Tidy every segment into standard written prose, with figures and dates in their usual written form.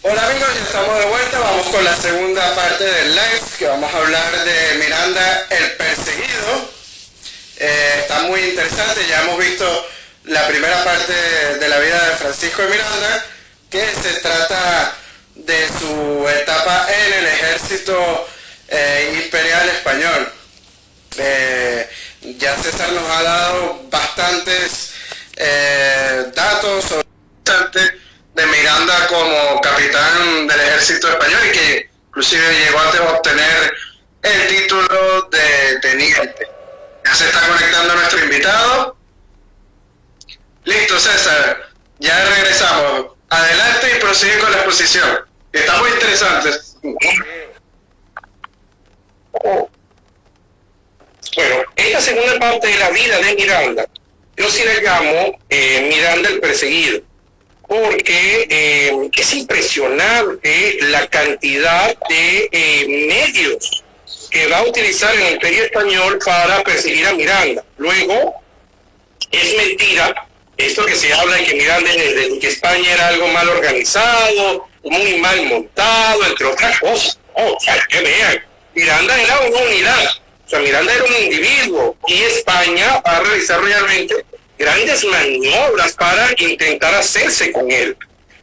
Hola amigos, ya estamos de vuelta, vamos con la segunda parte del live, que vamos a hablar de Miranda el Perseguido. Está muy interesante, ya hemos visto la primera parte de la vida de Francisco de Miranda, que se trata de su etapa en el ejército imperial español. Ya César nos ha dado bastantes datos sobre de Miranda como capitán del ejército español y que inclusive llegó a obtener el título de teniente. Ya se está conectando nuestro invitado. Listo, César, ya regresamos. Adelante y prosigue con la exposición. Está muy interesante. Bueno, esta segunda parte de la vida de Miranda, yo sí la llamo Miranda el Perseguido, porque es impresionante la cantidad de medios que va a utilizar el Imperio Español para perseguir a Miranda. Luego, es mentira esto que se habla de que Miranda, desde que España era algo mal organizado, muy mal montado, entre otras cosas. O sea, que vean, Miranda era una unidad, o sea, Miranda era un individuo, y España va a realizar realmente grandes maniobras para intentar hacerse con él,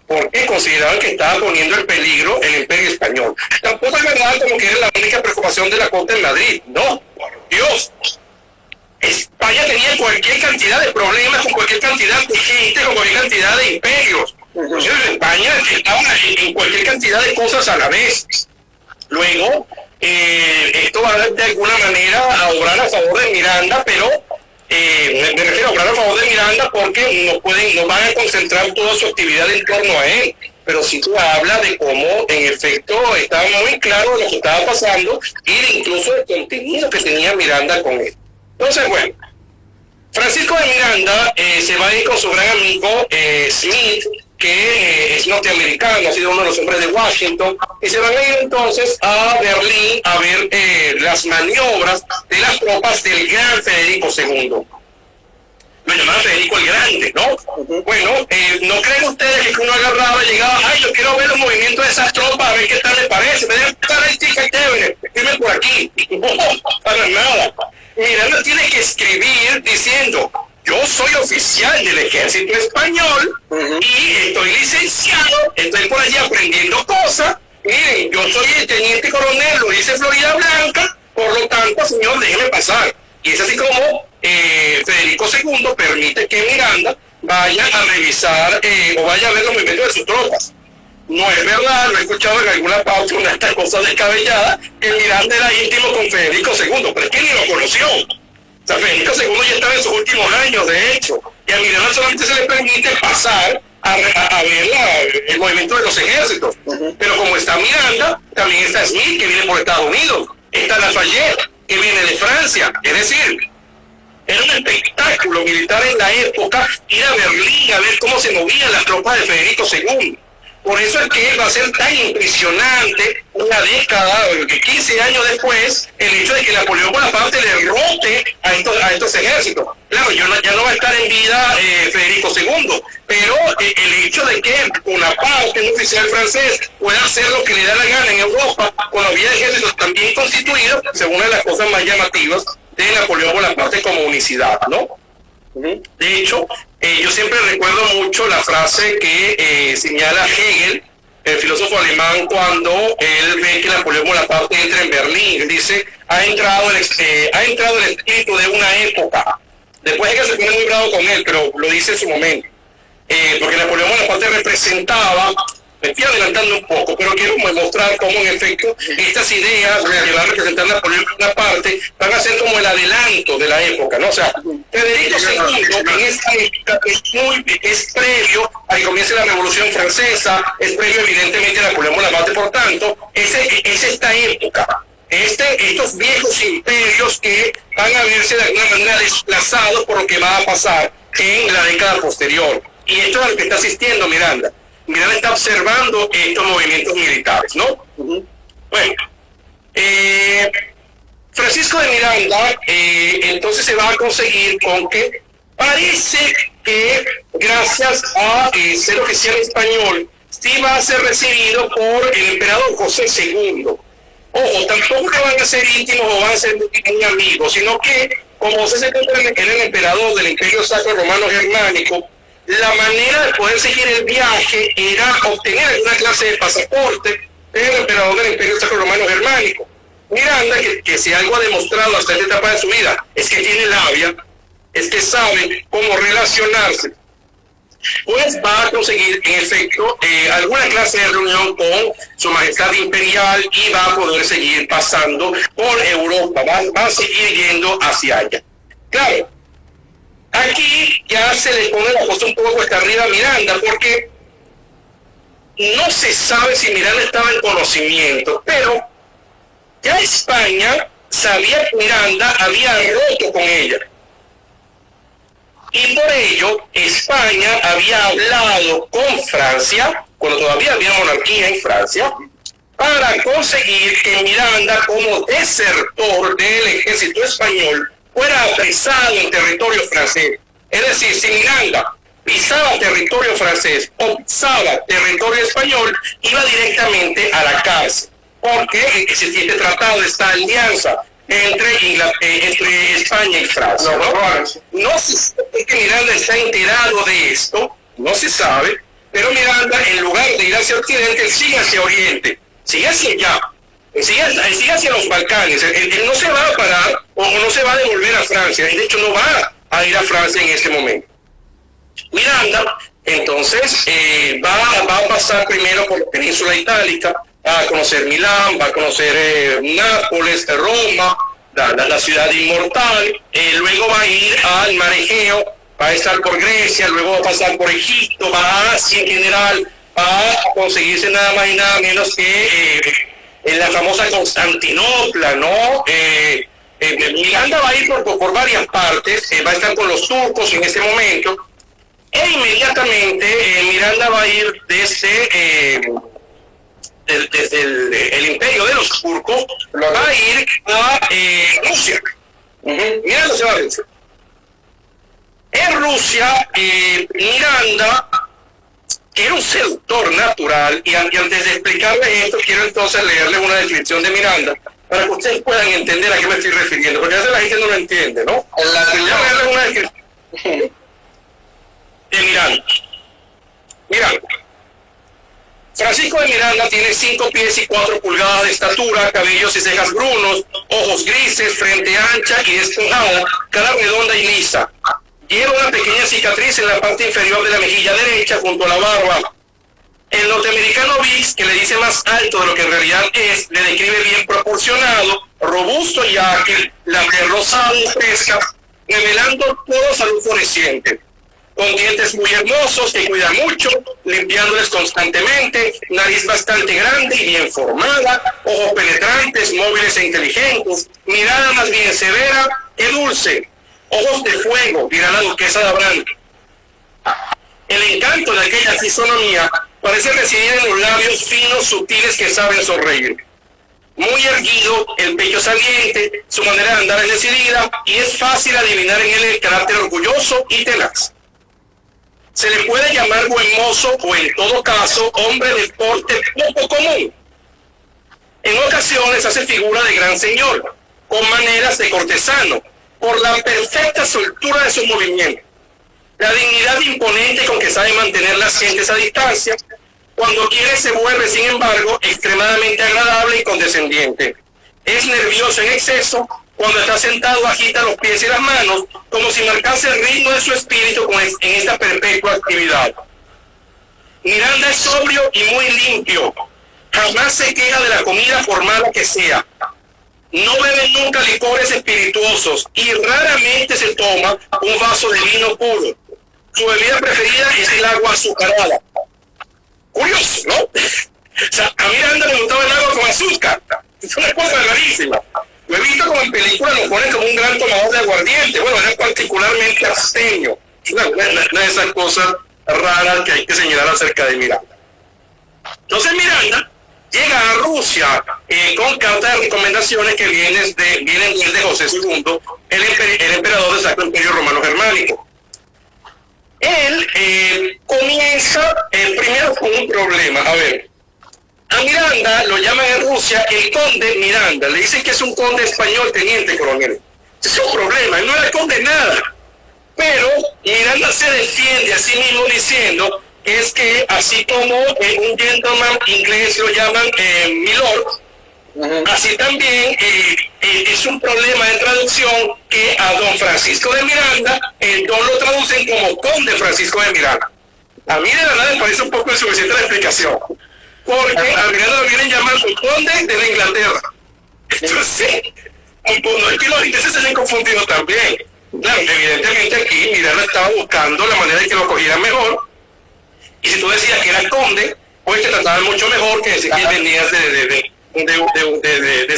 porque consideraban que estaba poniendo en peligro el Imperio Español. Tampoco es verdad como que era la única preocupación de la corte en Madrid, no, por Dios. España tenía cualquier cantidad de problemas con cualquier cantidad de gente, con cualquier cantidad de imperios. Entonces España estaba en cualquier cantidad de cosas a la vez. Luego, esto va de alguna manera a obrar a favor de Miranda, pero me refiero a obrar a favor de Miranda porque no van a concentrar toda su actividad en torno a él. Pero sí tú hablas de cómo en efecto estaba muy claro lo que estaba pasando y incluso el contenido que tenía Miranda con él. Entonces, bueno, Francisco de Miranda se va a ir con su gran amigo Smith, que es norteamericano, ha sido uno de los hombres de Washington, y se van a ir entonces a Berlín a ver las maniobras de las tropas del gran Federico II. Lo llamaban Federico el Grande, ¿no? Bueno, ¿no creen ustedes que uno agarraba, llegaba, ay, yo quiero ver los movimientos de esas tropas, a ver qué tal les parece, me deben estar ahí, chica, chévere, dime por aquí? No, para nada. Miranda tiene que escribir diciendo, yo soy oficial del ejército español y estoy licenciado, estoy por allí aprendiendo cosas. Miren, yo soy el teniente coronel, lo dice Florida Blanca, por lo tanto, señor, déjeme pasar. Y es así como Federico II permite que Miranda vaya a revisar o vaya a ver los movimientos de sus tropas. No es verdad, lo he escuchado en alguna pauta, una de estas cosas descabelladas, que Miranda era íntimo con Federico II, pero es que ni lo conoció. O sea, Federico II ya estaba en sus últimos años, de hecho, y a Miranda solamente se le permite pasar a ver el movimiento de los ejércitos. Pero como está Miranda, también está Smith, que viene por Estados Unidos, está Lafayette, que viene de Francia, es decir, era un espectáculo militar en la época ir a Berlín a ver cómo se movían las tropas de Federico II. Por eso es que va a ser tan impresionante una década, 15 años después, el hecho de que Napoleón Bonaparte le derrote a estos ejércitos. Claro, ya no va a estar en vida Federico II, pero el hecho de que Bonaparte, un oficial francés, pueda hacer lo que le da la gana en Europa, cuando había ejércitos tan bien constituidos, es una de las cosas más llamativas de Napoleón Bonaparte como unicidad, ¿no? De hecho, yo siempre recuerdo mucho la frase que señala Hegel, el filósofo alemán, cuando él ve que Napoleón Bonaparte entra en Berlín. Él dice, ha entrado el espíritu de una época. Después Hegel se pone muy bravo con él, pero lo dice en su momento. Porque Napoleón Bonaparte representaba, me estoy adelantando un poco, pero quiero mostrar cómo en efecto estas ideas que va a representar Napoleón Bonaparte van a ser como el adelanto de la época, ¿no? O sea, Federico II en esta época es previo a que comience la Revolución Francesa, es previo evidentemente a Napoleón Bonaparte, por tanto, es esta época. Estos viejos imperios que van a verse de alguna manera desplazados por lo que va a pasar en la década posterior. Y esto es a lo que está asistiendo Miranda. Miranda está observando estos movimientos militares, ¿no? Bueno, Francisco de Miranda entonces se va a conseguir con que parece que gracias a ser oficial español sí va a ser recibido por el emperador José II. Ojo, tampoco que van a ser íntimos o van a ser muy amigos, sino que, como José II era el emperador del Imperio Sacro Romano Germánico, la manera de poder seguir el viaje era obtener alguna clase de pasaporte del emperador del Imperio Sacro Romano Germánico. Miranda, que si algo ha demostrado hasta esta etapa de su vida, es que tiene labia, es que sabe cómo relacionarse, pues va a conseguir, en efecto, alguna clase de reunión con su majestad imperial y va a poder seguir pasando por Europa, va a seguir yendo hacia allá. Claro, aquí ya se le pone la cosa un poco cuesta arriba a Miranda, porque no se sabe si Miranda estaba en conocimiento, pero ya España sabía que Miranda había roto con ella. Y por ello, España había hablado con Francia, cuando todavía había monarquía en Francia, para conseguir que Miranda, como desertor del ejército español, fuera apresado en territorio francés. Es decir, si Miranda pisaba territorio francés o pisaba territorio español, iba directamente a la cárcel, porque existía este tratado, esta alianza entre España y Francia, No se sabe que Miranda está enterado de esto, no se sabe, pero Miranda, en lugar de ir hacia Occidente, sigue hacia Oriente, sigue hacia allá, sigue hacia los Balcanes. Él no se va a parar o no se va a devolver a Francia, de hecho no va a ir a Francia en este momento. Miranda, entonces, va a pasar primero por la península itálica, va a conocer Milán, va a conocer Nápoles, Roma, la ciudad inmortal, luego va a ir al Mar Egeo, va a estar por Grecia, luego va a pasar por Egipto, va a Asia en general, va a conseguirse nada más y nada menos que en la famosa Constantinopla, ¿no? Miranda va a ir por varias partes, va a estar con los turcos en ese momento, e inmediatamente Miranda va a ir desde el imperio de los turcos, va a ir a Rusia. Miranda se va a Rusia. En Rusia, Miranda era un seductor natural, y antes de explicarles esto, quiero entonces leerles una descripción de Miranda, para que ustedes puedan entender a qué me estoy refiriendo, porque a veces la gente no lo entiende, ¿no? Leerles una descripción de Miranda. Miranda. Francisco de Miranda tiene 5 pies y 4 pulgadas de estatura, cabellos y cejas brunos, ojos grises, frente ancha y despojada, cara redonda y lisa. Lleva una pequeña cicatriz en la parte inferior de la mejilla derecha junto a la barba. El norteamericano Vix, que le dice más alto de lo que en realidad es, le describe bien proporcionado, robusto y ágil, la piel rosada y fresca, revelando toda salud floreciente. Con dientes muy hermosos que cuida mucho, limpiándoles constantemente, nariz bastante grande y bien formada, ojos penetrantes, móviles e inteligentes, mirada más bien severa que dulce, ojos de fuego, dirá la duquesa de Abrante. El encanto de aquella fisonomía parece residir en los labios finos, sutiles que saben sonreír. Muy erguido, el pecho saliente, su manera de andar es decidida y es fácil adivinar en él el carácter orgulloso y tenaz. Se le puede llamar buen mozo o, en todo caso, hombre de porte poco común. En ocasiones hace figura de gran señor, con maneras de cortesano, por la perfecta soltura de sus movimientos, la dignidad imponente con que sabe mantener las gentes a distancia. Cuando quiere se vuelve, sin embargo, extremadamente agradable y condescendiente. Es nervioso en exceso. Cuando está sentado agita los pies y las manos, como si marcase el ritmo de su espíritu en esta perpetua actividad. Miranda es sobrio y muy limpio. Jamás se queja de la comida por mala que sea. No bebe nunca licores espirituosos y raramente se toma un vaso de vino puro. Su bebida preferida es el agua azucarada. Curioso, ¿no? O sea, a Miranda le gustaba el agua con azúcar. Es una cosa rarísima. Lo he visto como en películas, lo ponen como un gran tomador de aguardiente. Bueno, era particularmente abstemio. Una de esas cosas raras que hay que señalar acerca de Miranda. Entonces Miranda llega a Rusia con cartas de recomendaciones que vienen desde José II, el emperador del Sacro Imperio Romano Germánico. Él comienza primero con un problema. A ver, a Miranda lo llaman en Rusia el conde Miranda. Le dicen que es un conde español, teniente coronel. Ese es un problema, él no era conde nada. Pero Miranda se defiende a sí mismo diciendo es que así como un gentleman inglés lo llaman milord, así también es un problema de traducción que a don Francisco de Miranda, el don lo traducen como conde Francisco de Miranda. A mí de verdad me parece un poco insuficiente la explicación, porque a Miranda lo vienen llamando conde de la Inglaterra. Entonces, no es que los ingleses se hayan confundido también. Claro, evidentemente aquí Miranda estaba buscando la manera de que lo cogieran mejor, y si tú decías que era conde, pues te trataban mucho mejor que decir que venías de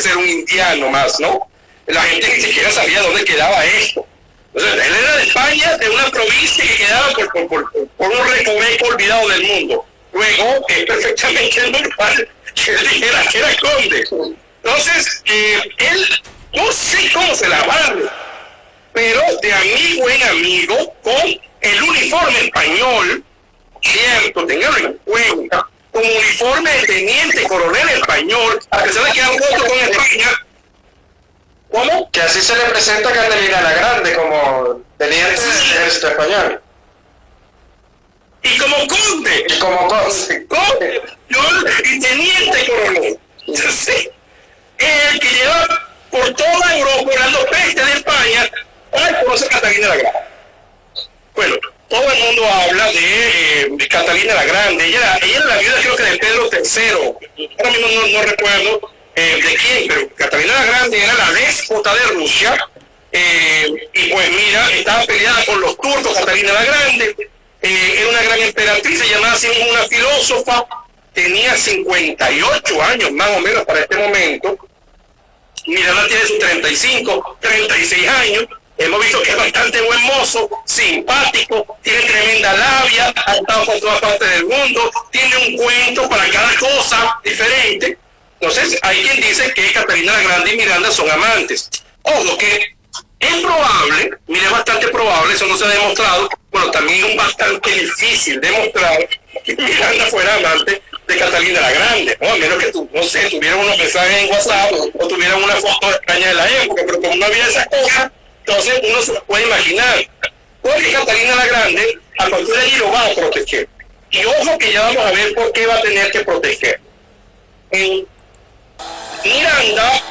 ser un indiano más, ¿no? La gente ni siquiera sabía dónde quedaba esto. O sea, él era de España, de una provincia que quedaba por un recoveco olvidado del mundo. Luego, es perfectamente normal que él dijera que era conde. Entonces, él, no sé cómo se la barre, pero de amigo en amigo, con el uniforme español, cierto, tenganlo en cuenta, como uniforme de teniente coronel español, a pesar de que han roto con España. ¿Cómo? Que así se le presenta a Catalina la Grande como teniente del ejército español. Y como conde. Y como conde y teniente coronel. Sí. El que lleva por toda Europa hablando peste de España, conoce a Catalina la Grande. Bueno, todo el mundo habla de Catalina la Grande. Ella era la viuda, creo que de Pedro III. Ahora mismo no recuerdo de quién, pero Catalina la Grande era la déspota de Rusia. Y pues mira, estaba peleada con los turcos. Catalina la Grande era una gran emperatriz, se llamaba así mismo una filósofa. Tenía 58 años más o menos para este momento. Miranda tiene sus 35, 36 años. Hemos visto que es bastante buen mozo, simpático, tiene tremenda labia, ha estado por todas partes del mundo, tiene un cuento para cada cosa diferente. Entonces, hay quien dice que Catalina la Grande y Miranda son amantes. Ojo, que es probable, mire, es bastante probable, eso no se ha demostrado, bueno, también es bastante difícil demostrar que Miranda fuera amante de Catalina la Grande, ¿no? A menos que, no sé, tuvieran unos mensajes en WhatsApp o tuvieran una foto extraña de la época, pero como no había esas cosas, entonces uno se lo puede imaginar. Porque Catalina la Grande, a partir de allí lo va a proteger. Y ojo que ya vamos a ver por qué va a tener que proteger. Miranda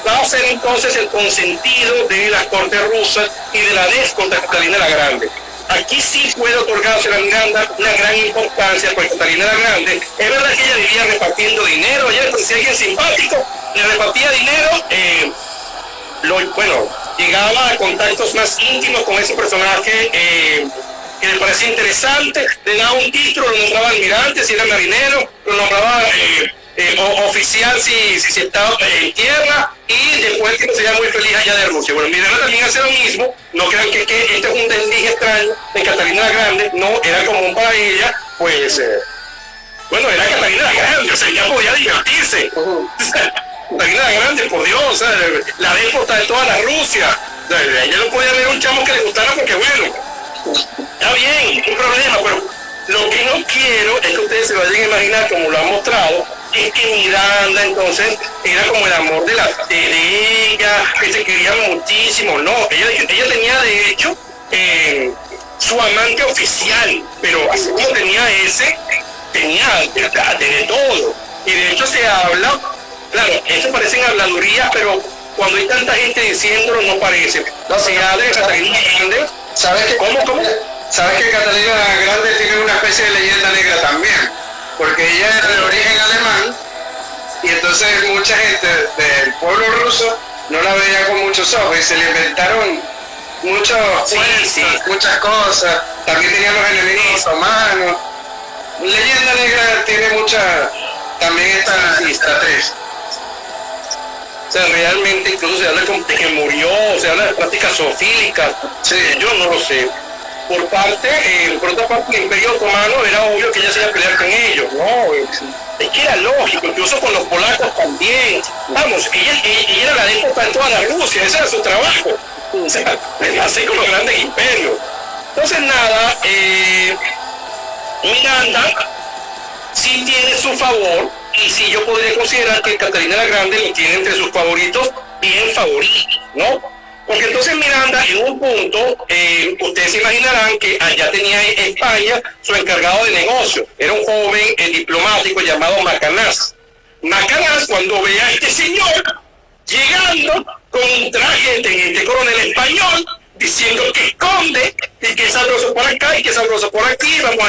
va a ser entonces el consentido de las cortes rusas y de la déspota Catalina la Grande. Aquí sí puede otorgarse a Miranda una gran importancia, porque Catalina la Grande, es verdad que ella vivía repartiendo dinero, ella parecía alguien simpático, le repartía dinero, llegaba a contactos más íntimos con ese personaje que le parecía interesante, le daba un título, lo nombraba almirante si era marinero, lo nombraba oficial si estaba en tierra, y después que sería muy feliz allá de Rusia. Bueno, Miranda también hace lo mismo, no crean que este es un desliz extraño de Catalina la Grande, no, era común para ella, pues, era Catalina la Grande, o sea, ya podía divertirse. Catalina la Grande, por Dios, o sea, la déspota de toda la Rusia, o sea, ella no podía ver un chamo que le gustara porque, bueno, está bien, un problema, pero lo que no quiero es que ustedes se vayan a imaginar, como lo han mostrado, es que Miranda entonces era como el amor de ella, que se querían muchísimo. No, ella tenía de hecho su amante oficial, pero así como tenía ese, tenía de todo. Y de hecho se habla, claro, esto parecen habladurías, pero cuando hay tanta gente diciéndolo no parece. No, se habla de Catalina Grande. ¿Sabes qué? ¿Cómo? ¿Sabes que Catalina la Grande tiene una especie de leyenda negra también? Porque ella era de origen alemán, y entonces mucha gente del pueblo ruso no la veía con muchos ojos y se le inventaron muchas cosas. También tenían los enemigos otomanos. Leyenda negra tiene mucha, también esta tres. O sea, realmente incluso se habla de que murió, se habla de prácticas zoofílicas. Sí. Yo no lo sé. Por otra parte, el Imperio Otomano era obvio que ella se iba a pelear con ellos, ¿no? Es que era lógico, incluso con los polacos también. Vamos, ella era la déspota de toda la Rusia, ese era su trabajo. O sea, así con los grandes imperios. Entonces, nada, Miranda sí tiene su favor, y sí yo podría considerar que Catalina la Grande lo tiene entre sus favoritos, bien favoritos, ¿no? Porque entonces Miranda, en un punto, ustedes se imaginarán que allá tenía España su encargado de negocio. Era un joven diplomático llamado Macanaz. Macanaz, cuando ve a este señor llegando con un traje de teniente coronel español, diciendo que conde y que es sabroso por acá y que es sabroso por aquí, vamos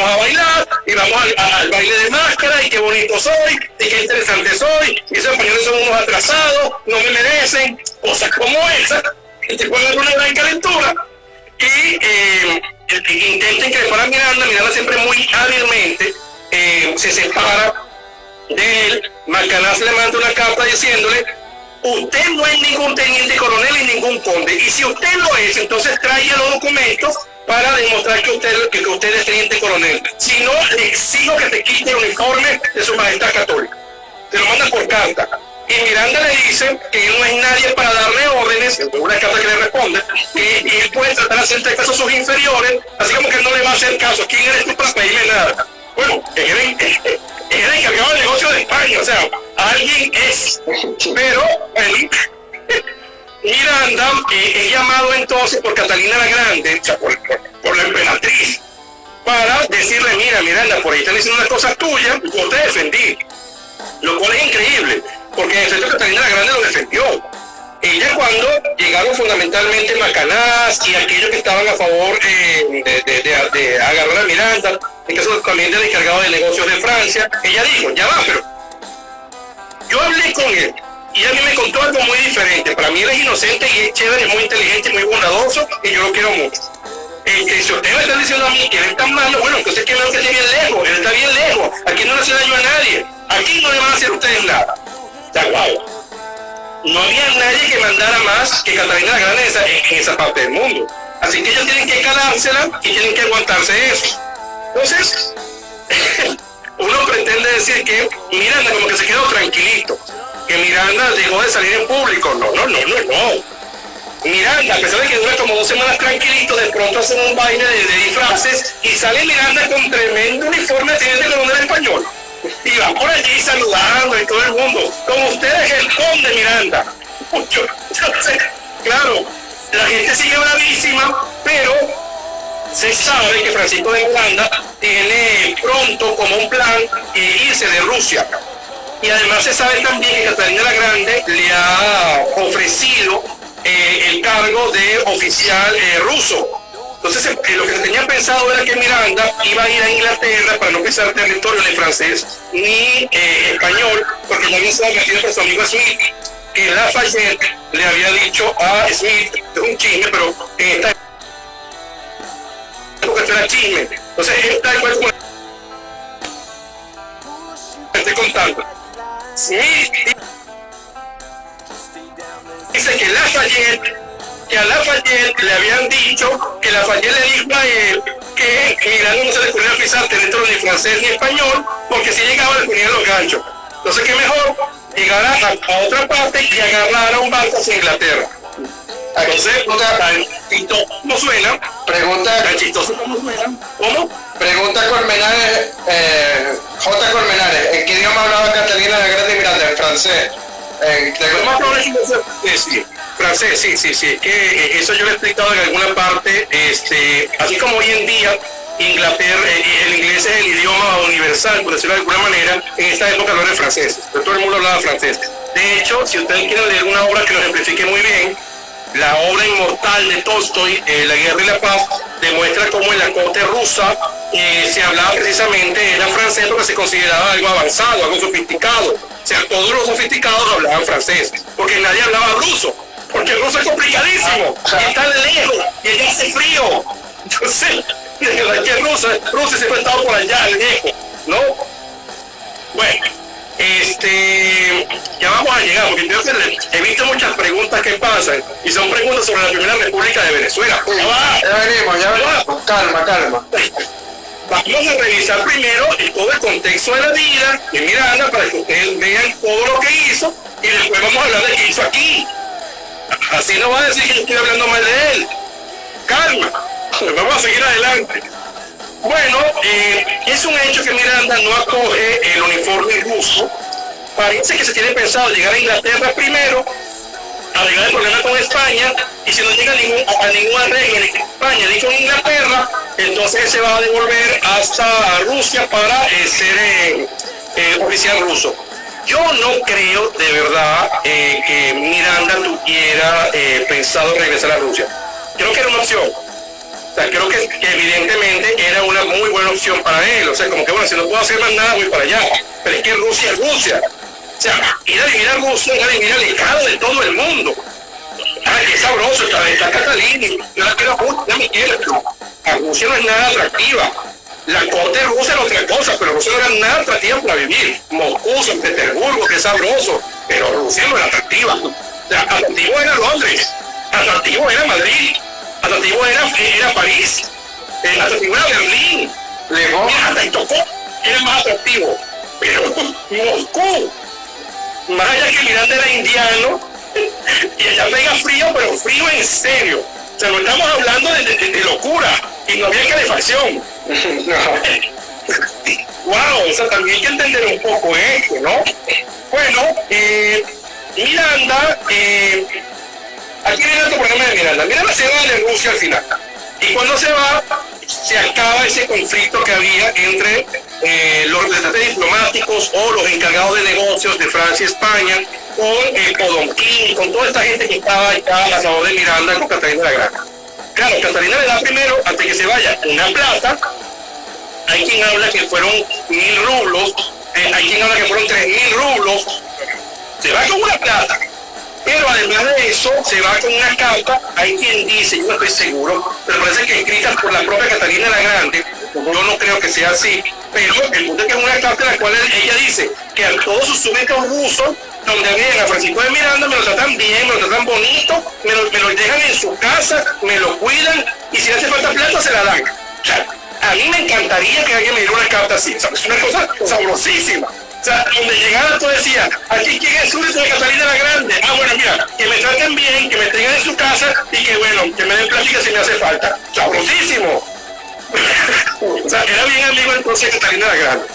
a bailar y vamos al baile de máscara y qué bonito soy y qué interesante soy, y esos españoles son unos atrasados, no me merecen, cosas como esas, y te ponen una gran calentura y intenta increpar a Miranda. Miranda siempre muy hábilmente se separa de él. Macanaz le manda una carta diciéndole: usted no es ningún teniente coronel ni ningún conde, y si usted lo es, entonces traiga los documentos para demostrar que usted es teniente coronel. Si no, le exijo que te quite el uniforme de su majestad católica. Te lo manda por carta. Y Miranda le dice que él no es nadie para darle órdenes, una carta que le responde, que él puede tratar de hacer caso a sus inferiores, así como que él no le va a hacer caso. ¿Quién eres tú para pedirme nada? Bueno, él era encargado del negocio de España, o sea, alguien es, pero Miranda es llamado entonces por Catalina la Grande, o sea, por la emperatriz, para decirle: mira, Miranda, por ahí están diciendo unas cosas tuyas, yo te defendí, lo cual es increíble, porque en efecto Catalina la Grande lo defendió. Ella, cuando llegaron fundamentalmente Macanaz y aquellos que estaban a favor de agarrar a Miranda, en caso también del encargado de negocios de Francia, ella dijo: ya va, pero yo hablé con él y a mí me contó algo muy diferente. Para mí él es inocente y es chévere, es muy inteligente, muy bondadoso, y yo lo quiero mucho. Si usted me está diciendo a mí que él es tan malo, bueno, entonces que veo que esté bien lejos, él está bien lejos, aquí no le hace daño a nadie, aquí no le van a hacer a ustedes nada. Ya, wow. No había nadie que mandara más que Catalina la Grande en esa parte del mundo. Así que ellos tienen que calársela y tienen que aguantarse eso. Entonces, uno pretende decir que Miranda como que se quedó tranquilito, que Miranda dejó de salir en público. No. Miranda, a pesar de que dura como 2 semanas tranquilito, de pronto hacen un baile de disfraces y sale Miranda con tremendo uniforme de teniente coronel español. Y va por allí saludando y todo el mundo: como usted es el conde Miranda. Yo sé, claro, la gente sigue bravísima, pero se sabe que Francisco de Miranda tiene pronto como un plan irse de Rusia. Y además se sabe también que Catalina la Grande le ha ofrecido el cargo de oficial ruso. Entonces lo que se tenía pensado era que Miranda iba a ir a Inglaterra para no pisar territorio ni francés ni español, porque también se había metido con su amigo Smith, que Lafayette le había dicho a Smith, es un chisme, pero en esta época esto era chisme. Entonces esta es como estoy contando. Smith dice que a Lafayette le habían dicho, que Lafayette le dijo a él que Miranda no se le podía pisar territorio ni francés ni español, porque si llegaba le ponían los ganchos. Entonces que mejor llegar a otra parte y agarrar a un barco hacia Inglaterra. Entonces, tan chistoso como suena, tan chistoso como suena, ¿cómo? Pregunta Colmenares, J. Colmenares: ¿en qué idioma hablaba Catalina la Grande y Miranda? ¿En francés? Lo más probable es que francés, sí, es que eso yo lo he explicado en alguna parte, así como hoy en día Inglaterra, el inglés es el idioma universal, por decirlo de alguna manera, en esta época no era el francés, pero todo el mundo hablaba francés. De hecho, si ustedes quieren leer una obra que lo ejemplifique muy bien, la obra inmortal de Tolstoy, La Guerra y la Paz, demuestra cómo en la corte rusa se hablaba precisamente, era francés porque se consideraba algo avanzado, algo sofisticado. O sea, todos los sofisticados hablaban francés, porque nadie hablaba ruso, porque el ruso es complicadísimo, y está lejos, y allá hace frío. Entonces, que Rusia siempre ha estado por allá, lejos, ¿no? Bueno, ya vamos a llegar, porque yo he visto muchas preguntas que pasan, y son preguntas sobre la Primera República de Venezuela. Ya venimos. Calma. Vamos a revisar primero todo el contexto de la vida de Miranda para que ustedes vean todo lo que hizo, y después vamos a hablar de qué hizo aquí. Así no va a decir que yo estoy hablando mal de él. Calma, vamos a seguir adelante. Bueno, es un hecho que Miranda no acoge el uniforme ruso. Parece que se tiene pensado llegar a Inglaterra primero, arreglar el problema con España, y si no llega a ningún arreglo ni con España ni con Inglaterra, entonces se va a devolver hasta Rusia para ser oficial ruso. Yo no creo de verdad que Miranda tuviera pensado regresar a Rusia. Creo que era una opción. O sea, creo que evidentemente era una muy buena opción para él. O sea, como que bueno, si no puedo hacer más nada, voy para allá. Pero es que Rusia es Rusia. O sea, ir a vivir a Rusia, ir a vivir alejado de todo el mundo. Ay, qué sabroso, está Catalini. Yo la quiero mucho, ya me quiero. A Rusia no es nada atractiva. La corte rusa era otra cosa, pero Rusia no era nada atractiva para vivir. Moscú, San Petersburgo, qué sabroso. Pero Rusia no era atractiva. O sea, atractivo era Londres, atractivo era Madrid, atractivo era París, atractivo era Berlín. Mira, hasta Estocolmo era más atractivo. Pero Moscú, más allá que Miranda era indiano, y allá pega frío, pero frío en serio. O sea, no estamos hablando de locura, y no había calefacción. Wow, o sea, también hay que entender un poco esto, ¿no? Bueno, Miranda, aquí viene otro problema de Miranda. Miranda se va de Rusia al final. Y cuando se va, se acaba ese conflicto que había entre los representantes diplomáticos o los encargados de negocios de Francia y España con Podonquín y con toda esta gente que estaba acá a favor de Miranda con Catalina la Grande. Claro, Catalina le da primero, antes que se vaya, una plata. Hay quien habla que fueron 1.000 rublos, hay quien habla que fueron 3.000 rublos. Se va con una plata. Pero además de eso, se va con una carta, hay quien dice, yo no estoy seguro, pero parece que escrita por la propia Catalina la Grande, yo no creo que sea así, pero el punto es que es una carta en la cual ella dice que a todos sus súbditos rusos, donde vienen a Francisco de Miranda, me lo tratan bien, me lo tratan bonito, me lo dejan en su casa, me lo cuidan, y si hace falta plata, se la dan. O sea, a mí me encantaría que alguien me diera una carta así, o sea, es una cosa sabrosísima. O sea, donde llegara tú decías, aquí quién es súbdito de Catalina la Grande. Ah, bueno, mira, que me traten bien, que me tengan en su casa y que bueno, que me den plática si me hace falta. Sabrosísimo. O sea, era bien amigo entonces de Catalina la Grande.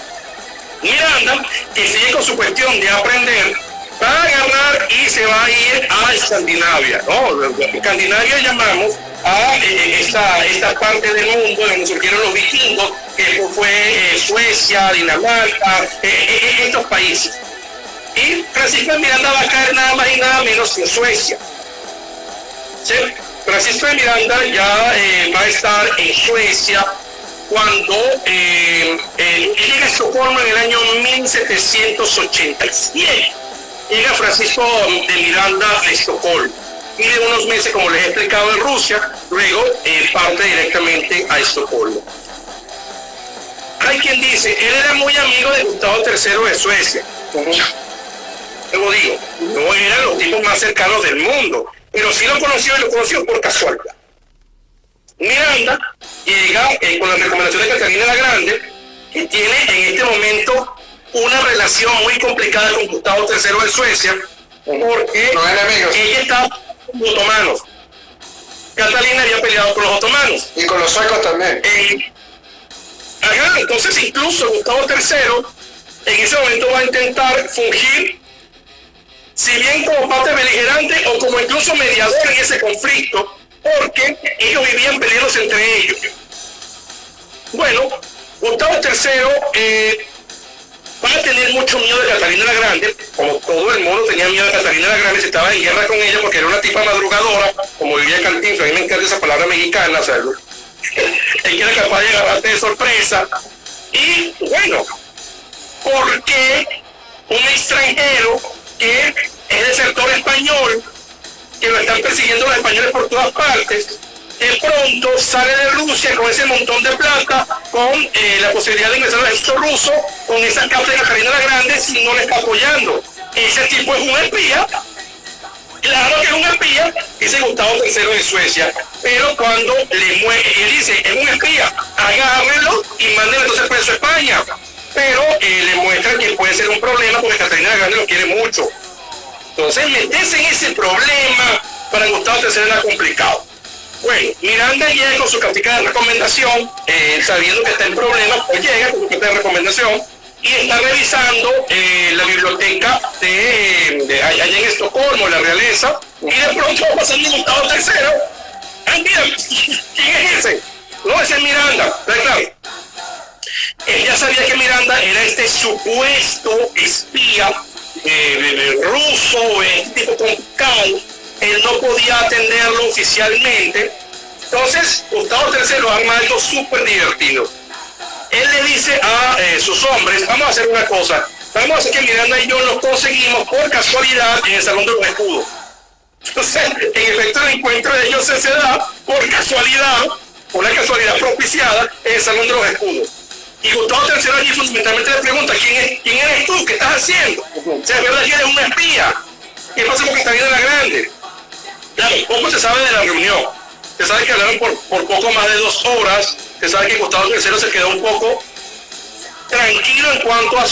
Miranda, que sigue con su cuestión de aprender, va a agarrar y se va a ir a Escandinavia, ¿no? Escandinavia llamamos a esta parte del mundo donde surgieron los vikingos, que fue Suecia, Dinamarca, estos países. Y Francisco de Miranda va a caer nada más y nada menos que en Suecia. ¿Sí? Francisco de Miranda ya va a estar en Suecia cuando llega a Estocolmo en el año 1787. Llega Francisco de Miranda a Estocolmo. Vive unos meses, como les he explicado, en Rusia, luego parte directamente a Estocolmo. Hay quien dice, él era muy amigo de Gustavo III de Suecia. Como digo, no eran los tipos más cercanos del mundo, pero sí lo conoció y lo conoció por casualidad. Miranda llega con la recomendación de Catalina la Grande, que tiene en este momento una relación muy complicada con Gustavo III de Suecia, porque ella estaba con los otomanos. Catalina había peleado con los otomanos. Y con los suecos también. Entonces incluso Gustavo III en ese momento va a intentar fungir, si bien como parte beligerante o como incluso mediador en ese conflicto, porque ellos vivían peleándose entre ellos. Bueno, Gustavo III va a tener mucho miedo de Catalina la Grande, como todo el mundo tenía miedo de Catalina la Grande, se estaba en guerra con ella porque era una tipa madrugadora, como vivía Cantinflas. A mí me encanta esa palabra mexicana, o sea, él era capaz de agarrarte de sorpresa. Y bueno, ¿por qué un extranjero que es desertor español, que lo están persiguiendo los españoles por todas partes, de pronto sale de Rusia con ese montón de plata, con la posibilidad de ingresar al ejército ruso, con esa carta de Catalina la Grande, si no le está apoyando? Ese tipo es un espía. Claro que es un espía, dice Gustavo III de Suecia, pero cuando le muere, él dice, es un espía, agárrenlo y mándenlo entonces preso a España. Pero le muestran que puede ser un problema porque Catalina la Grande lo quiere mucho. Entonces meterse en ese problema para Gustavo III era complicado. Bueno, Miranda llega con su cartica de recomendación, sabiendo que está en problemas, pues llega con su carta de recomendación y está revisando la biblioteca de allá en Estocolmo, la realeza, y de pronto va pasando Gustavo III. ¡Ay, mira! ¿Quién es ese? No, ese es Miranda, ¿está claro? Ella sabía que Miranda era este supuesto espía ruso, tipo complicado. Él no podía atenderlo oficialmente. Entonces, Gustavo III arma algo súper divertido. Él le dice a sus hombres, vamos a hacer una cosa, vamos a hacer que Miranda y yo nos conseguimos por casualidad en el Salón de los Escudos. Entonces, en efecto, el encuentro de ellos se da por casualidad, una casualidad propiciada en el Salón de los Escudos. Y Gustavo III allí fundamentalmente le pregunta, ¿quién eres tú? ¿Qué estás haciendo? O sea, es verdad que eres un espía. ¿Qué pasa con Catalina la Grande? Claro, poco se sabe de la reunión. Se sabe que hablaron por poco más de 2 horas. Se sabe que Gustavo III se quedó un poco tranquilo en cuanto a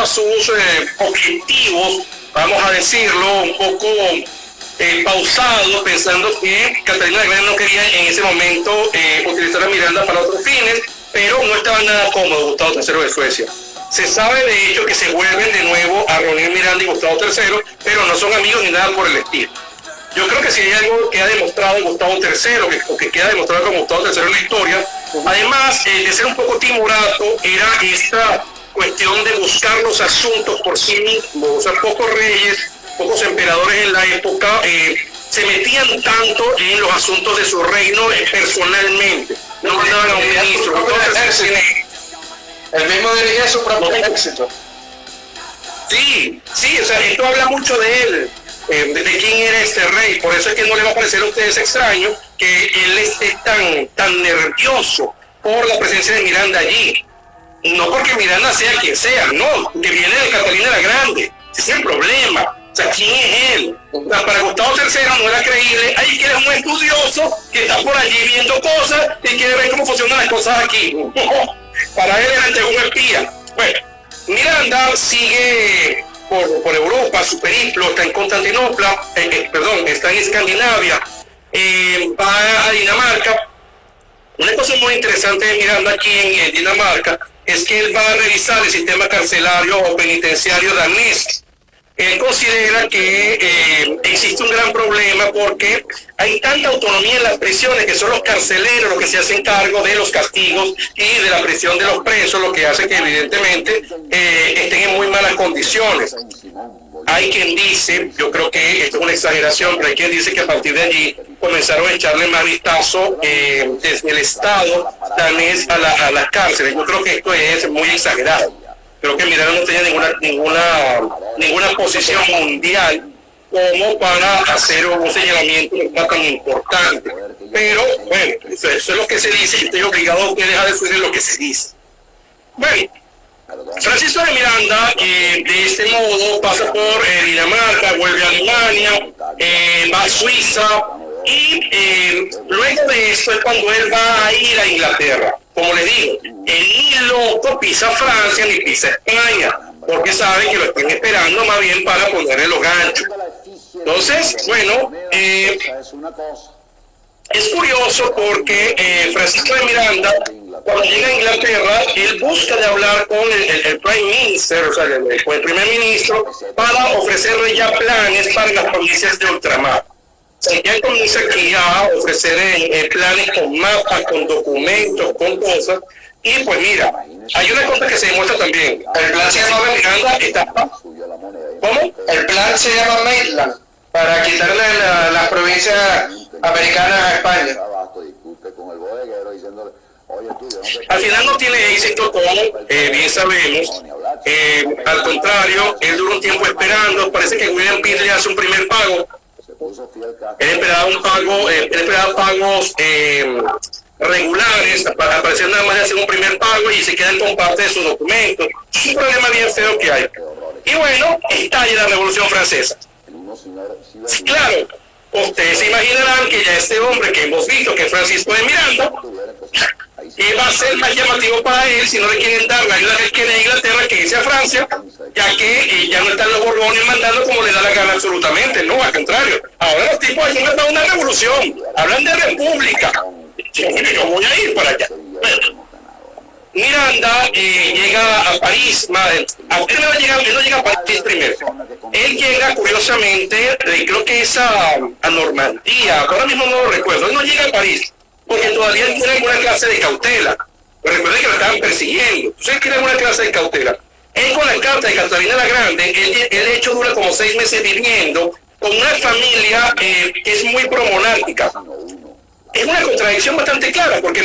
sus objetivos, vamos a decirlo, un poco pausado, pensando que Catalina la Grande no quería en ese momento utilizar a Miranda para otros fines, pero no estaba nada cómodo Gustavo III de Suecia. Se sabe de hecho que se vuelven de nuevo a reunir Miranda y Gustavo III, pero no son amigos ni nada por el estilo. Yo creo que si hay algo que ha demostrado Gustavo III, o que queda demostrado con Gustavo III en la historia, además de ser un poco timorato, era esta cuestión de buscar los asuntos por sí mismo. O sea, pocos reyes, pocos emperadores en la época se metían tanto en los asuntos de su reino personalmente. No mandaban a un ministro. El mismo dirigía su propio ejército. Sí, o sea, esto habla mucho de él, de quién era este rey. Por eso es que no le va a parecer a ustedes extraño que él esté tan nervioso por la presencia de Miranda allí. No porque Miranda sea quien sea, no, que viene de Catalina la Grande. Ese es el problema. O sea, ¿quién es él? O sea, para Gustavo III no era creíble. Ahí que eres un estudioso que está por allí viendo cosas y quiere ver cómo funcionan las cosas aquí. Para él era un espía. Bueno, Miranda sigue por Europa, su periplo, está en Constantinopla, está en Escandinavia, va a Dinamarca. Una cosa muy interesante de Miranda aquí en Dinamarca es que él va a revisar el sistema carcelario o penitenciario danés. Él considera que existe un gran problema porque hay tanta autonomía en las prisiones que son los carceleros los que se hacen cargo de los castigos y de la prisión de los presos, lo que hace que evidentemente estén en muy malas condiciones. Hay quien dice, yo creo que esto es una exageración, pero hay quien dice que a partir de allí comenzaron a echarle más vistazo desde el Estado danés a las cárceles. Yo creo que esto es muy exagerado. Creo que Miranda no tenía ninguna posición mundial como para hacer un señalamiento tan importante. Pero, bueno, eso es lo que se dice y estoy obligado a ustedes a decirles lo que se dice. Bueno, Francisco de Miranda, de este modo, pasa por Dinamarca, vuelve a Alemania, va a Suiza y luego de esto es cuando él va a ir a Inglaterra. Como les digo, él ni loco pisa Francia ni pisa España, porque sabe que lo están esperando más bien para ponerle los ganchos. Entonces, bueno, es curioso porque Francisco de Miranda, cuando llega a Inglaterra, él busca de hablar con el Prime Minister, o sea, con el primer ministro, para ofrecerle ya planes para las provincias de ultramar. O sea, ya comienza aquí a ofrecer planes con mapas, con documentos, con cosas. Y pues mira, hay una cosa que se demuestra también. El plan se llama Miranda, ¿cómo? El plan se llama Maitland, para quitarle las provincias americanas a España. Al final no tiene éxito, como bien sabemos. Al contrario, él dura un tiempo esperando. Parece que William Pitt le hace un primer pago. Él esperaba pagos regulares, apareció nada más de hacer un primer pago y se quedan con parte de sus documentos. Es un problema bien feo que hay. Y bueno, estalla la Revolución Francesa. Claro, ustedes se imaginarán que ya este hombre que hemos visto, que es Francisco de Miranda, ¿qué va a ser más llamativo para él si no le quieren dar la ayuda que él quiere a Inglaterra que irse a Francia, ya que ya no están los Borbones mandando como le da la gana absolutamente? No, al contrario. Ahora los tipos han mandado una revolución, hablan de república. Yo voy a ir para allá. Miranda llega a París, él no llega a París primero. Él llega, curiosamente, creo que es a Normandía, ahora mismo no lo recuerdo. Él no llega a París, porque todavía él tiene alguna clase de cautela. Pero recuerden que lo estaban persiguiendo. Entonces él tiene alguna clase de cautela. Él con la carta de Catalina la Grande, el hecho dura como 6 meses viviendo con una familia que es muy promonárquica. Es una contradicción bastante clara, porque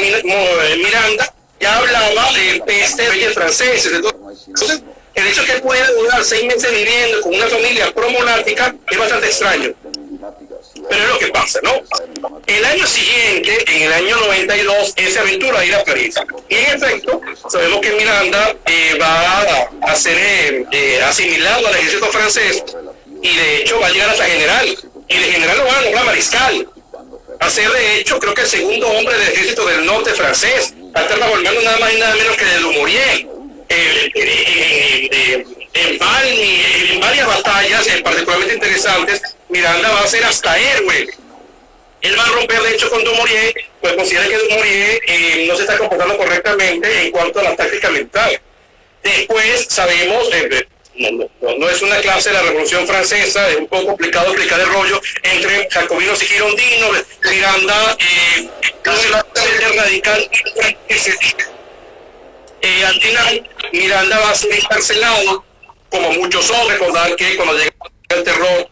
Miranda ya hablaba de peste de reyes franceses. Entonces, el hecho que él pueda durar 6 meses viviendo con una familia promonárquica es bastante extraño. Pero es lo que pasa, ¿no? El año siguiente, en el año 92, él se aventura a ir a París. Y en efecto, sabemos que Miranda va a ser asimilado al ejército francés, y de hecho va a llegar hasta general. Y de general lo van a nombrar mariscal. Va a ser, de hecho, creo que el segundo hombre del ejército del norte francés. Va a estar bajo el mando nada más y nada menos que de Dumouriez. En varias batallas, particularmente interesantes, Miranda va a ser hasta héroe. Él va a romper, de hecho, con Dumouriez, pues considera que Dumouriez no se está comportando correctamente en cuanto a la táctica militar. Después sabemos, no es una clase de la Revolución Francesa, es un poco complicado explicar el rollo entre jacobinos y girondinos. Miranda es la radical. Al final, Miranda va a ser encarcelado, como muchos otros. Recordar que cuando llega el terror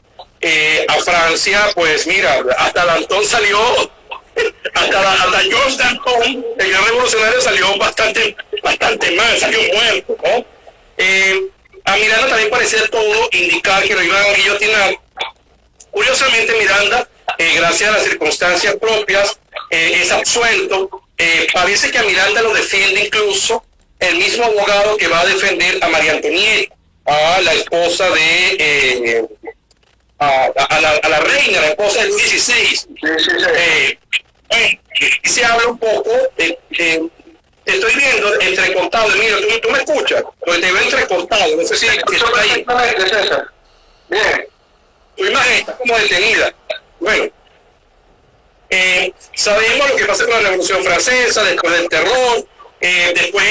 a Francia, pues mira, hasta Danton salió, hasta Georges Danton, el gran revolucionario, salió bastante mal, salió muerto, ¿no? A Miranda también parecía todo indicar que lo iban a guillotinar. Curiosamente, Miranda, gracias a las circunstancias propias, es absuelto. Parece que a Miranda lo defiende incluso el mismo abogado que va a defender a María Antonieta, a la esposa de a la reina, la esposa de Luis XVI. Se habla un poco, te estoy viendo entrecortado. Mira, tú me escuchas, porque te veo entrecortado, no sé si está ahí. Bien, tu imagen está como detenida. Bueno, sabemos lo que pasa con la Revolución Francesa, después del terror. Después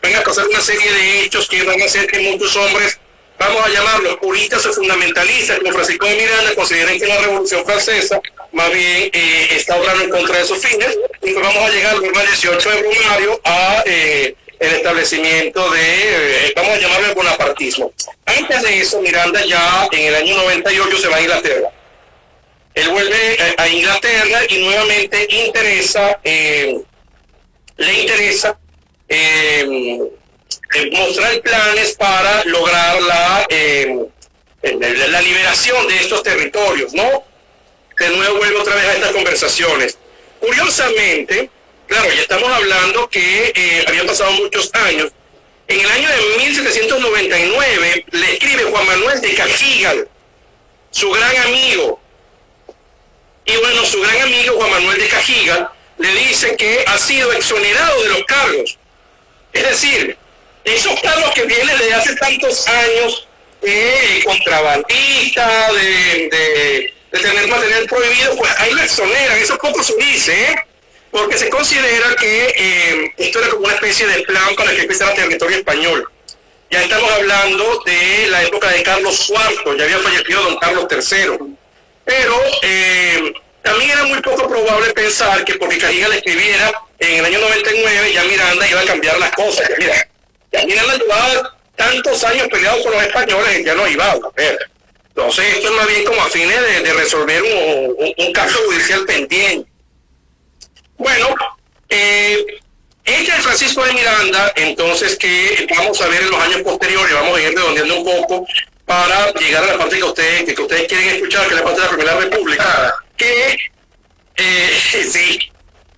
van a pasar una serie de hechos que van a hacer que muchos hombres, vamos a llamarlos puristas o fundamentalistas, como Francisco de Miranda, consideren que la Revolución Francesa más bien está obrando en contra de sus fines, y pues vamos a llegar el 18 de Brumario a el establecimiento de, vamos a llamarlo el bonapartismo. Antes de eso, Miranda ya en el año 98 se va a Inglaterra. Él vuelve a Inglaterra y nuevamente le interesa mostrar planes para lograr la liberación de estos territorios, ¿no? De nuevo vuelvo otra vez a estas conversaciones. Curiosamente, claro, ya estamos hablando que habían pasado muchos años. En el año de 1799 le escribe Juan Manuel de Cajigal, su gran amigo. Y bueno, su gran amigo Juan Manuel de Cajigal le dice que ha sido exonerado de los cargos. Es decir, esos cargos que vienen desde hace tantos años, contrabandista, de tener material prohibido, pues ahí lo exoneran. Eso poco se dice, porque se considera que esto era como una especie de plan para que empezara el territorio español. Ya estamos hablando de la época de Carlos IV, ya había fallecido don Carlos III. Pero también era muy poco probable pensar que porque Cajigal le escribiera en el año 99, ya Miranda iba a cambiar las cosas. Ya Miranda llevaba tantos años peleado con los españoles y ya no iba a ver. Entonces esto es más bien como a fines de resolver un caso judicial pendiente. Bueno, este es Francisco de Miranda, entonces, que vamos a ver en los años posteriores, vamos a ir redondeando un poco para llegar a la parte que ustedes quieren escuchar, que es la parte de la Primera República, que sí,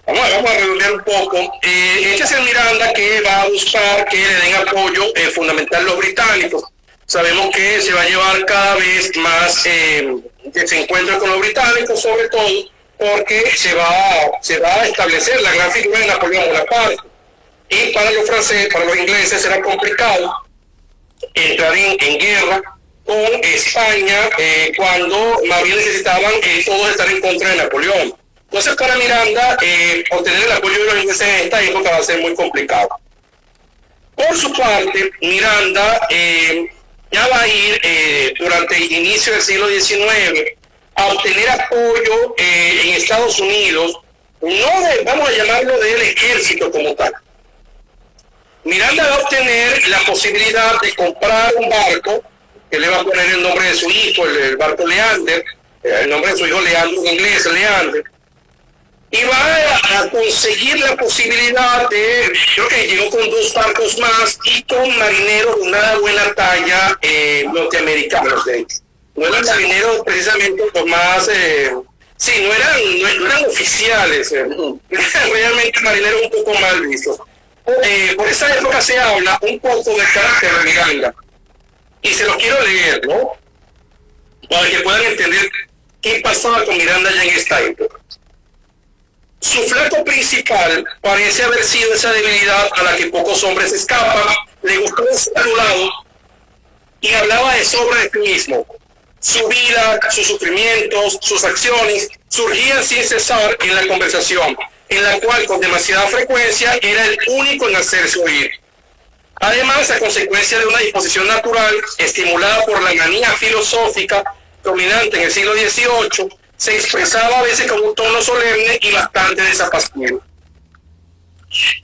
vamos a redondear un poco. Este es el Miranda que va a buscar que le den apoyo fundamental los británicos. sabemos que se va a llevar cada vez más desencuentros con los británicos, sobre todo porque se va a establecer la gran figura de Napoleón Bonaparte. Y para los franceses, para los ingleses será complicado entrar en guerra con España cuando más bien necesitaban todos estar en contra de Napoleón. Entonces para Miranda obtener el apoyo de los ingleses en esta época va a ser muy complicado. Por su parte, Miranda ya va a ir durante el inicio del siglo XIX a obtener apoyo en Estados Unidos, vamos a llamarlo del ejército como tal. Miranda va a obtener la posibilidad de comprar un barco, que le va a poner el nombre de su hijo, el barco Leander, el nombre de su hijo Leandro en inglés, Leander, y va a conseguir la posibilidad de, creo que llegó con 2 barcos más y con marineros de una buena talla norteamericanos, de hecho. No eran marineros precisamente los más, no eran oficiales, eran realmente marineros un poco mal vistos. Por esa época se habla un poco del carácter de Miranda, y se los quiero leer, ¿no? Para que puedan entender qué pasaba con Miranda ya en esta época. Su flaco principal parece haber sido esa debilidad a la que pocos hombres escapan. Le gustó estar a un lado y hablaba de sobra de sí mismo. Su vida, sus sufrimientos, sus acciones surgían sin cesar en la conversación, en la cual con demasiada frecuencia era el único en hacerse oír. Además, a consecuencia de una disposición natural estimulada por la manía filosófica dominante en el siglo XVIII, se expresaba a veces con un tono solemne y bastante desapacible.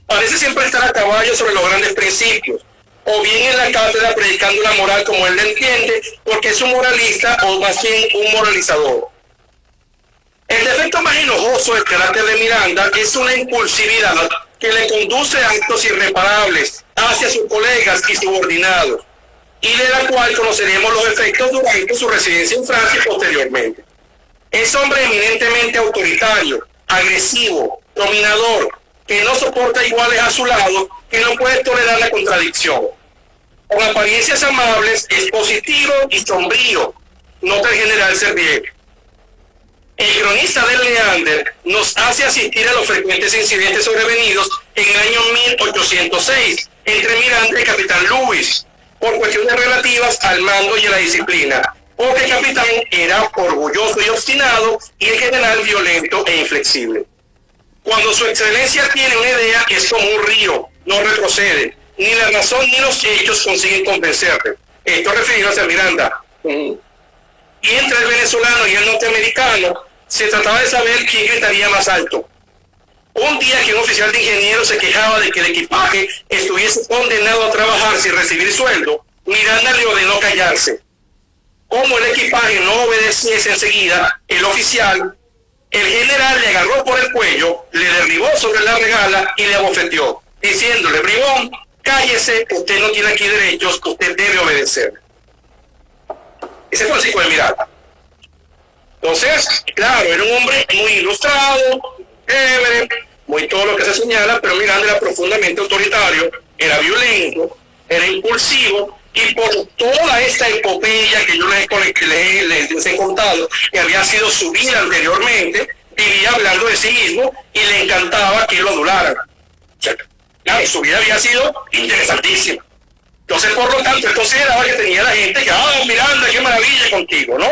Parece siempre estar a caballo sobre los grandes principios, o bien en la cátedra predicando la moral como él la entiende, porque es un moralista o más bien un moralizador. El defecto más enojoso del carácter de Miranda es una impulsividad que le conduce a actos irreparables hacia sus colegas y subordinados, y de la cual conoceremos los efectos durante su residencia en Francia y posteriormente. Es hombre eminentemente autoritario, agresivo, dominador, que no soporta iguales a su lado, que no puede tolerar la contradicción. Con apariencias amables, es positivo y sombrío, nota el general Servier. El cronista del Leander nos hace asistir a los frecuentes incidentes sobrevenidos en el año 1806 entre Miranda y Capitán Lewis, por cuestiones relativas al mando y a la disciplina, porque el capitán era orgulloso y obstinado y el general violento e inflexible. Cuando su excelencia tiene una idea, es como un río, no retrocede, ni la razón ni los hechos consiguen convencerle. Esto refiriéndose a Miranda. Y entre el venezolano y el norteamericano, se trataba de saber quién gritaría más alto. Un día que un oficial de ingenieros se quejaba de que el equipaje estuviese condenado a trabajar sin recibir sueldo, Miranda le ordenó callarse. Como el equipaje no obedeciese enseguida, el oficial, el general le agarró por el cuello, le derribó sobre la regala y le abofeteó, diciéndole: bribón, cállese, usted no tiene aquí derechos, usted debe obedecer. Ese fue el ciclo de Miranda. Entonces, claro, era un hombre muy ilustrado, chévere, muy todo lo que se señala, pero Miranda era profundamente autoritario, era violento, era impulsivo, y por toda esta epopeya que yo les he contado, que había sido su vida anteriormente, vivía hablando de sí mismo y le encantaba que lo adularan. O sea, claro, su vida había sido interesantísima. Entonces, por lo tanto, él consideraba que tenía la gente que, Miranda, qué maravilla contigo, ¿no?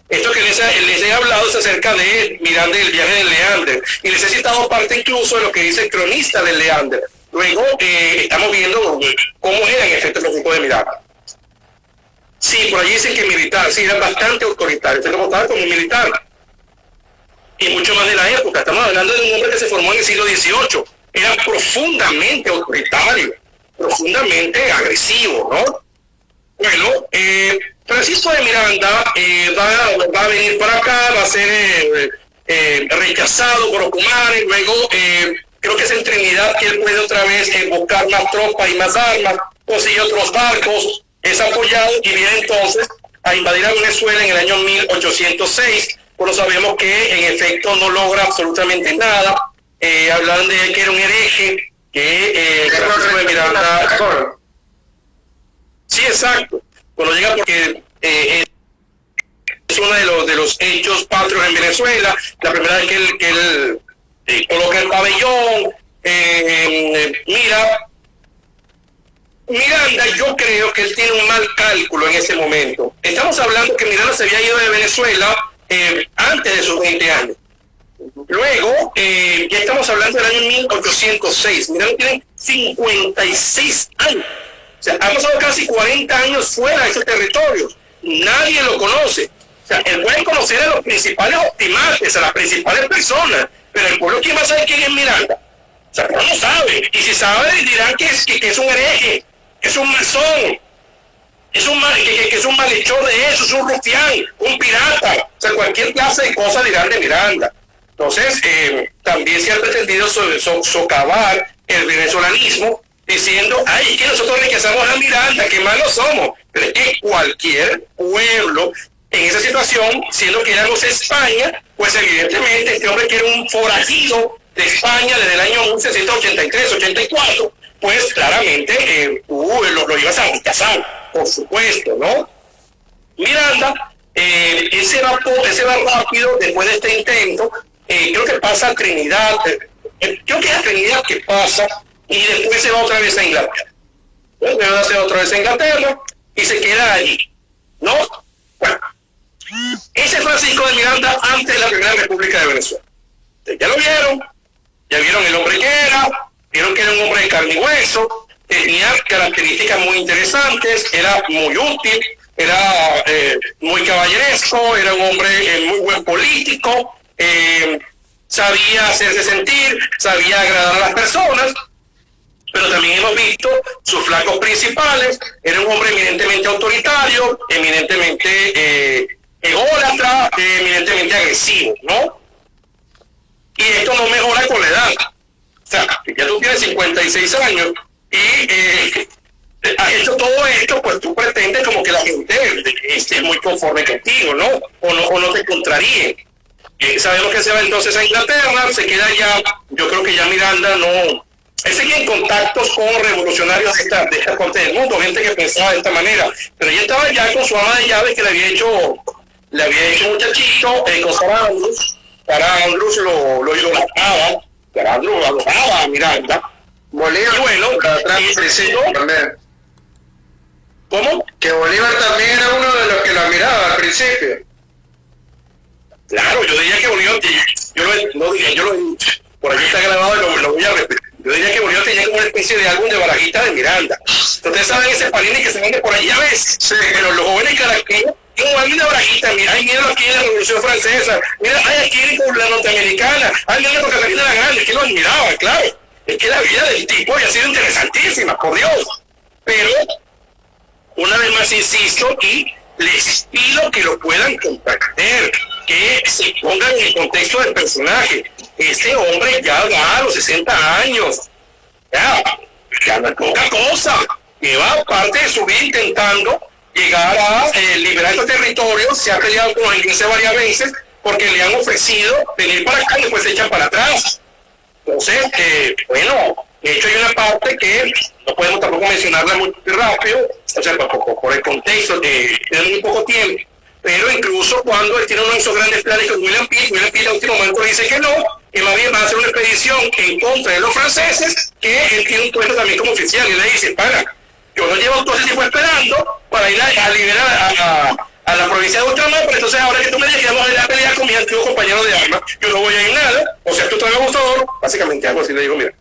Esto que les he hablado es acerca de Miranda y el viaje del Leander, y les he citado parte incluso de lo que dice el cronista del Leander. Luego estamos viendo cómo era en efecto el tipo de Miranda. Sí, por allí dicen que militar, sí, era bastante autoritario, se lo contaba como militar. Y mucho más de la época, estamos hablando de un hombre que se formó en el siglo XVIII, era profundamente autoritario, profundamente agresivo, ¿no? Bueno, Francisco de Miranda va a venir para acá, va a ser rechazado por Ocumares, luego creo que es en Trinidad que él puede otra vez buscar más tropas y más armas, consigue otros barcos, es apoyado y viene entonces a invadir a Venezuela en el año 1806, pero sabemos que en efecto no logra absolutamente nada, hablan de que era un hereje, que Francisco de Miranda... Sí, exacto. Cuando llega porque es uno de los hechos patrios en Venezuela, la primera vez que él coloca el pabellón, Miranda, yo creo que él tiene un mal cálculo en ese momento. Estamos hablando que Miranda se había ido de Venezuela antes de sus 20 años. Luego, ya estamos hablando del año 1806. Miranda tiene 56 años. O sea, ha pasado casi 40 años fuera de esos territorios. Nadie lo conoce. O sea, él puede conocer a los principales optimantes, a las principales personas, pero el pueblo, ¿quién va a saber quién es Miranda? O sea, no lo sabe. Y si sabe, dirán que es un hereje, que es un masón, que es un malhechor de eso, es un rufián, un pirata. O sea, cualquier clase de cosas dirán de Miranda. Entonces, también se ha pretendido socavar el venezolanismo diciendo, ay, es que nosotros rechazamos a Miranda, que malos somos. Pero es que cualquier pueblo en esa situación, siendo que éramos España, pues evidentemente este hombre que era un forajido de España desde el año 1683-84, pues claramente lo ibas a rechazar, por supuesto, ¿no? Miranda, ese va rápido después de este intento, creo que pasa a Trinidad, creo que es a Trinidad que pasa, y después se va otra vez a Inglaterra. Se va otra vez a Inglaterra y se queda allí, ¿no? Bueno, ese Francisco de Miranda antes de la Primera República de Venezuela. Ya lo vieron, ya vieron el hombre que era, vieron que era un hombre de carne y hueso, tenía características muy interesantes, era muy útil, era muy caballeresco, era un hombre muy buen político, sabía hacerse sentir, sabía agradar a las personas, pero también hemos visto sus flancos principales. Era un hombre eminentemente autoritario, eminentemente ególatra, eminentemente agresivo, ¿no? Y esto no mejora con la edad. O sea, ya tú tienes 56 años y has hecho todo esto, pues tú pretendes como que la gente esté muy conforme contigo, ¿no? O no te contraríe. Sabemos que se va entonces a Inglaterra, se queda ya, yo creo que ya Miranda no... Él seguía en contactos con revolucionarios de esta parte del mundo, gente que pensaba de esta manera, pero ella estaba ya con su ama de llaves que le había hecho muchachito, con Sarah Andrews. Sarah Andrews lo idolatraba, Sarah Andrews adoraba a Miranda. Bolívar, y bueno, también. ¿Cómo? Que Bolívar también era uno de los que lo admiraba al principio. Claro, yo diría que Bolívar, por aquí está grabado y lo voy a repetir. Yo diría que Bolívar tenía como una especie de álbum de barajita de Miranda. Ustedes saben ese Panini que se vende por allí a veces, sí. Pero los jóvenes caraqueños tienen un álbum de barajita. Mira, ay, mira aquí en la Revolución Francesa, mira, ay, aquí con la norteamericana, ay, mira con Catalina la Grande, que lo admiraba, claro. Es que la vida del tipo había sido interesantísima, por Dios. Pero, una vez más insisto, y les pido que lo puedan comprender, que se pongan en el contexto del personaje. Este hombre ya va a los 60 años, ya no es poca cosa, lleva parte de su vida intentando llegar a liberar estos territorios, se ha peleado con los ingleses varias veces porque le han ofrecido venir para acá y después se echan para atrás. Entonces, bueno, de hecho hay una parte que no podemos tampoco mencionarla muy rápido, o sea, por el contexto de muy poco tiempo, pero incluso cuando él tiene uno de esos grandes planes con William Pitt en último momento le dice que no, que más bien va a hacer una expedición en contra de los franceses, que él tiene un puesto también como oficial, y le dice, pana, yo no llevo todo ese tiempo esperando para ir a liberar a la provincia de Ultramar, pero entonces ahora que tú me dices que vamos a ir a pelear con mi antiguo compañero de armas, yo no voy a ir nada, o sea, tú traes abusador, básicamente algo así le digo, mira.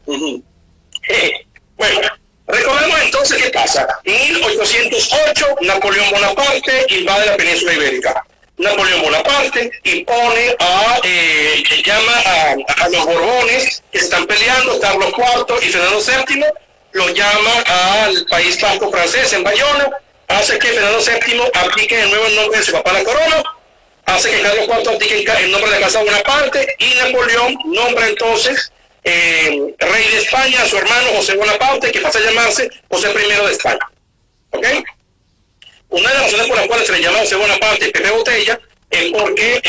Bueno, recordemos entonces qué pasa. 1808, Napoleón Bonaparte invade la península ibérica. Napoleón Bonaparte impone llama a los Borbones que se están peleando, Carlos IV y Fernando VII, los llama al País Vasco francés en Bayona, hace que Fernando VII aplique de nuevo el nombre de su papá a la corona, hace que Carlos IV aplique el nombre de la casa Bonaparte, y Napoleón nombra entonces rey de España a su hermano José Bonaparte, que pasa a llamarse José I de España. ¿Ok? Una de las razones por las cuales se le llama José Bonaparte Pepe Botella es porque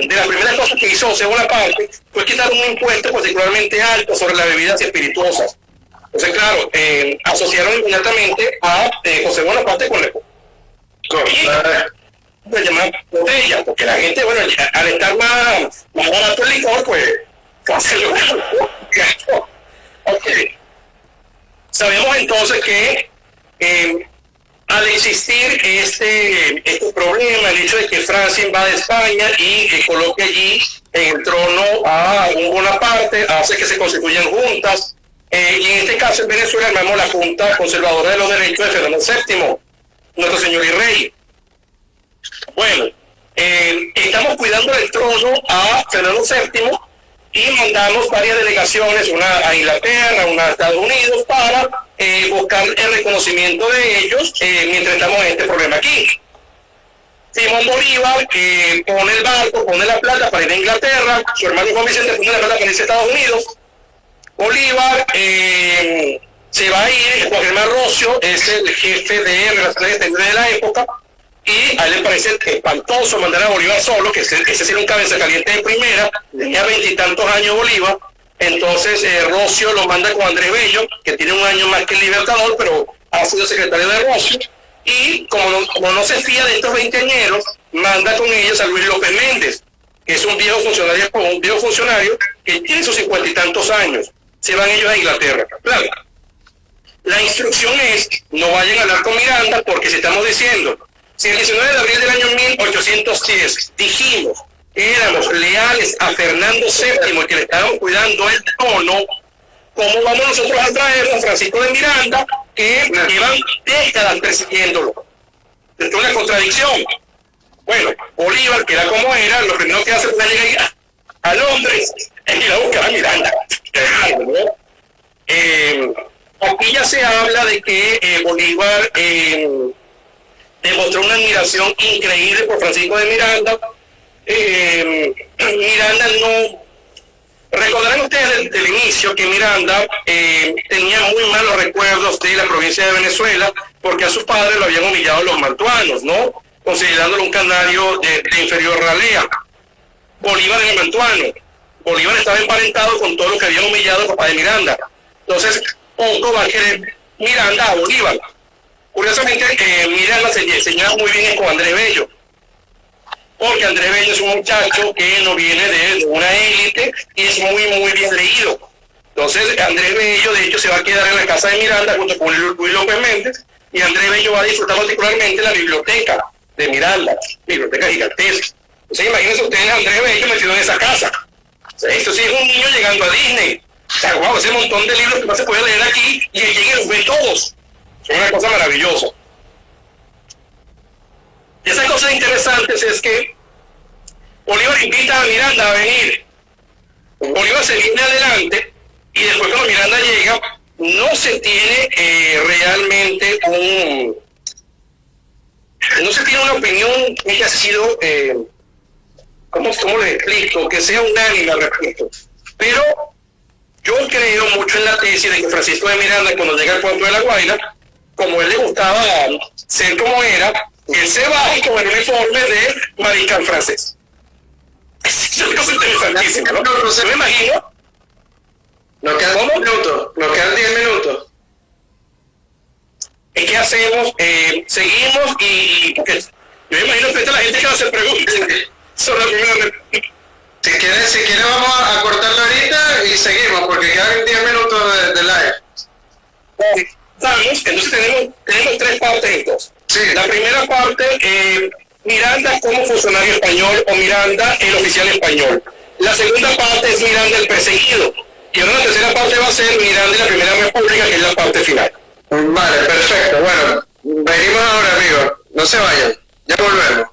de las primeras cosas que hizo José Bonaparte fue quitar un impuesto particularmente alto sobre las bebidas espirituosas. Entonces, claro, asociaron inmediatamente a José Bonaparte con Lepo. Se llaman botella, porque la gente, bueno, al estar más barato el licor, pues, okay. Sabemos entonces que al existir este problema, el hecho de que Francia invade España y coloque allí en el trono a un Bonaparte, hace que se constituyan juntas, y en este caso en Venezuela llamamos la Junta Conservadora de los Derechos de Fernando VII, nuestro señor y rey. Bueno, estamos cuidando el trono a Fernando VII y mandamos varias delegaciones, una a Inglaterra, una a Estados Unidos, para buscar el reconocimiento de ellos mientras estamos en este problema aquí. Simón Bolívar pone el barco, pone la plata para ir a Inglaterra, su hermano Juan Vicente pone la plata para irse a Estados Unidos. Bolívar se va a ir, Juan Germán Rocio es el jefe de Relaciones Exteriores de la época, y a él le parece espantoso mandar a Bolívar solo, que ese era un cabeza caliente de primera, tenía 20 y tantos años Bolívar. Entonces Rocio lo manda con Andrés Bello, que tiene un año más que el Libertador, pero ha sido secretario de Rocio, y como no se fía de estos veinteañeros, manda con ellos a Luis López Méndez, que es un viejo funcionario que tiene sus 50 y tantos años. Se van ellos a Inglaterra. Claro, la instrucción es, no vayan a hablar con Miranda, porque si estamos diciendo, si el 19 de abril del año 1810 dijimos que éramos leales a Fernando VII y que le estábamos cuidando el trono, ¿cómo vamos nosotros a traer a Francisco de Miranda, que llevan décadas persiguiéndolo? Es una contradicción. Bueno, Bolívar, que era como era, lo primero que hace es llegar a Londres es ir a buscar a Miranda. Aquí ya se habla de que Bolívar demostró una admiración increíble por Francisco de Miranda. Miranda no... Recordarán ustedes del inicio que Miranda tenía muy malos recuerdos de la provincia de Venezuela, porque a su padre lo habían humillado los mantuanos, ¿no? Considerándolo un canario de inferior ralea. Bolívar era mantuano. Bolívar estaba emparentado con todo lo que habían humillado al papá de Miranda. Entonces, poco va a querer Miranda a Bolívar. Curiosamente, Miranda se lleva muy bien con Andrés Bello, porque Andrés Bello es un muchacho que no viene de una élite y es muy bien leído. Entonces, Andrés Bello, de hecho, se va a quedar en la casa de Miranda junto con Luis López Méndez, y Andrés Bello va a disfrutar particularmente la biblioteca de Miranda, biblioteca gigantesca. Entonces, imagínense ustedes a Andrés Bello metido en esa casa. O sea, esto sí es un niño llegando a Disney. O sea, wow, ese montón de libros que no se puede leer aquí, y él llega y los ve todos. Es una cosa maravillosa. Y esas cosas interesantes es que Bolívar invita a Miranda a venir. Bolívar se viene adelante, y después cuando Miranda llega, no se tiene realmente no se tiene una opinión que haya sido, ¿cómo les explico? Que sea unánime al respecto. Pero yo creo mucho en la tesis de que Francisco de Miranda, cuando llega al puerto de La Guaira, como él le gustaba ser como era, él se va con el uniforme de mariscal francés. Es una cosa interesantísima, ¿no? Yo me imagino. Nos quedan 10 minutos. Nos quedan 10 minutos. ¿Qué hacemos? Seguimos y porque yo me imagino que esta es la gente que va a hacer preguntas sobre la primera. Si quieres vamos a cortarlo ahorita y seguimos, porque quedan 10 minutos de live. Entonces tenemos tres partes entonces. Sí. La primera parte, Miranda como funcionario español o Miranda el oficial español. La segunda parte es Miranda el perseguido. Y ahora la tercera parte va a ser Miranda y la Primera República, que es la parte final. Vale, perfecto. Bueno, venimos ahora, amigos. No se vayan. Ya volvemos.